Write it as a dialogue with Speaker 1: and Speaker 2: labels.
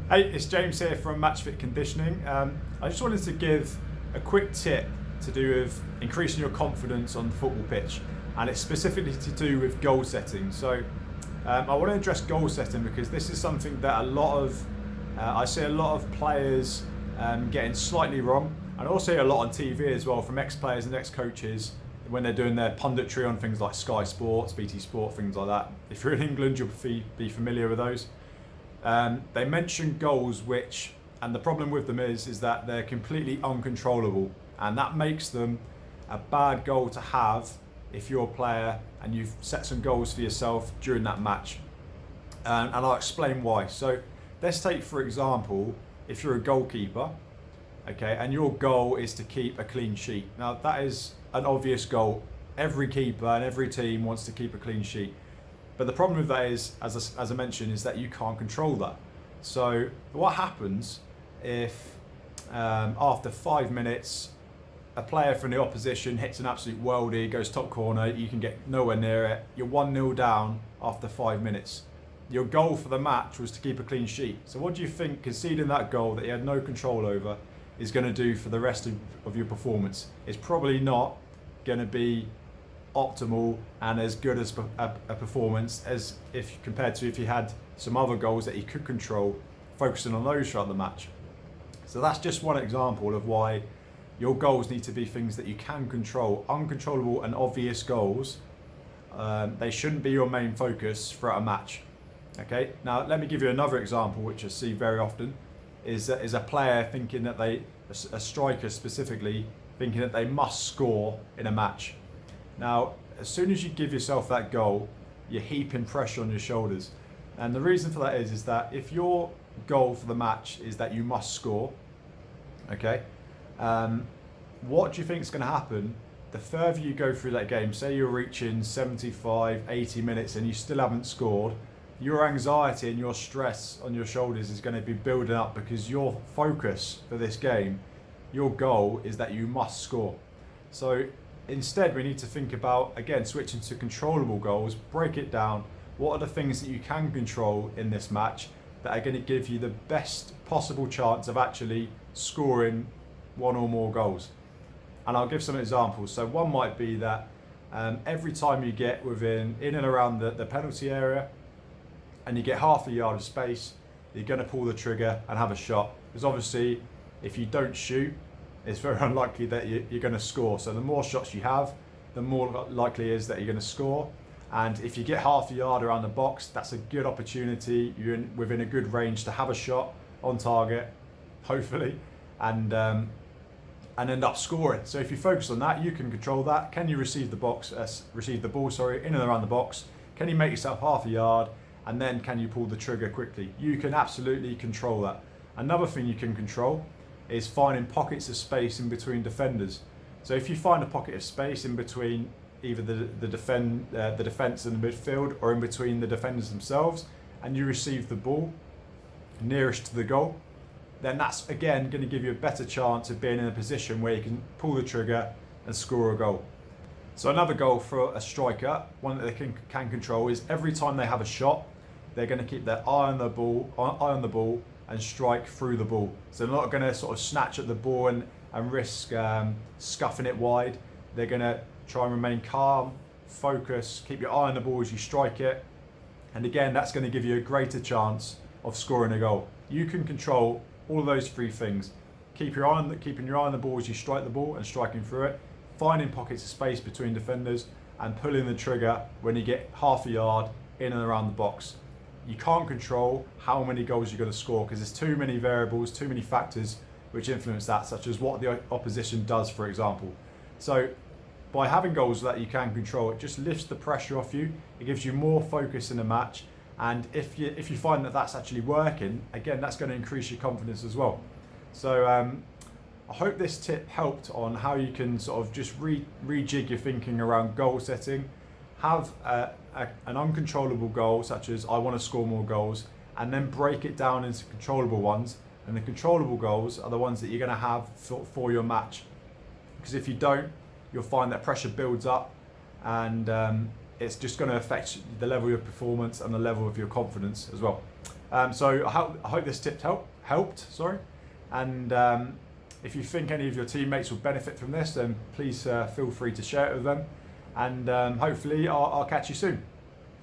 Speaker 1: Hey, it's James here from MatchFit Conditioning. I just wanted to give a quick tip to do with increasing your confidence on the football pitch, and it's specifically to do with goal setting. So I want to address goal setting because this is something that I see a lot of players getting slightly wrong, and also a lot on TV as well from ex-players and ex-coaches when they're doing their punditry on things like Sky Sports, BT Sport, things like that. If you're in England, you'll be familiar with those. They mention goals and the problem with them is that they're completely uncontrollable, and that makes them a bad goal to have if you're a player and you've set some goals for yourself during that match. And I'll explain why. So let's take, for example, if you're a goalkeeper, okay, and your goal is to keep a clean sheet. Now that is an obvious goal. Every keeper and every team wants to keep a clean sheet. But the problem with that is, as I mentioned, is that you can't control that. So what happens if after 5 minutes, a player from the opposition hits an absolute worldie, goes top corner, you can get nowhere near it, you're 1-0 down after 5 minutes. Your goal for the match was to keep a clean sheet. So what do you think conceding that goal that you had no control over is going to do for the rest of your performance? It's probably not going to be optimal and as good as a performance as if compared to if you had some other goals that you could control, focusing on those throughout the match. So that's just one example of why your goals need to be things that you can control. Uncontrollable and obvious goals, they shouldn't be your main focus throughout a match. Okay, now let me give you another example which I see very often is a player thinking that a striker specifically, thinking that they must score in a match. Now, as soon as you give yourself that goal, you're heaping pressure on your shoulders. And the reason for that is that if your goal for the match is that you must score, okay, what do you think is going to happen the further you go through that game? Say you're reaching 75, 80 minutes and you still haven't scored, your anxiety and your stress on your shoulders is going to be building up because your focus for this game, your goal is that you must score. So instead, we need to think about, again, switching to controllable goals, break it down. What are the things that you can control in this match that are going to give you the best possible chance of actually scoring one or more goals? And I'll give some examples. So one might be that every time you get in and around the penalty area and you get half a yard of space, you're going to pull the trigger and have a shot. Because obviously, if you don't shoot, it's very unlikely that you're going to score. So the more shots you have, the more likely it is that you're going to score. And if you get half a yard around the box, that's a good opportunity. You're within a good range to have a shot on target, hopefully, and end up scoring. So if you focus on that, you can control that. Can you receive the ball in and around the box? Can you make yourself half a yard? And then can you pull the trigger quickly? You can absolutely control that. Another thing you can control is finding pockets of space in between defenders. So if you find a pocket of space in between either the defence and the midfield, or in between the defenders themselves, and you receive the ball nearest to the goal, then that's again going to give you a better chance of being in a position where you can pull the trigger and score a goal. So another goal for a striker, one that they can control, is every time they have a shot, they're going to keep their eye on the ball and strike through the ball. So they're not going to sort of snatch at the ball and risk scuffing it wide. They're going to try and remain calm, focus, keep your eye on the ball as you strike it. And again, that's going to give you a greater chance of scoring a goal. You can control all of those three things. Keeping your eye on the ball as you strike the ball and striking through it, finding pockets of space between defenders, and pulling the trigger when you get half a yard in and around the box. You can't control how many goals you're going to score because there's too many variables, too many factors which influence that, such as what the opposition does, for example. So by having goals that you can control, it just lifts the pressure off you. It gives you more focus in the match. And if you find that that's actually working, again, that's going to increase your confidence as well. So I hope this tip helped on how you can sort of just rejig your thinking around goal setting. Have an uncontrollable goal, such as I want to score more goals, and then break it down into controllable ones. And the controllable goals are the ones that you're going to have for your match. Because if you don't, you'll find that pressure builds up, and it's just going to affect the level of your performance and the level of your confidence as well. So I hope this tip helped. Sorry, and if you think any of your teammates will benefit from this, then please feel free to share it with them, and hopefully I'll catch you soon.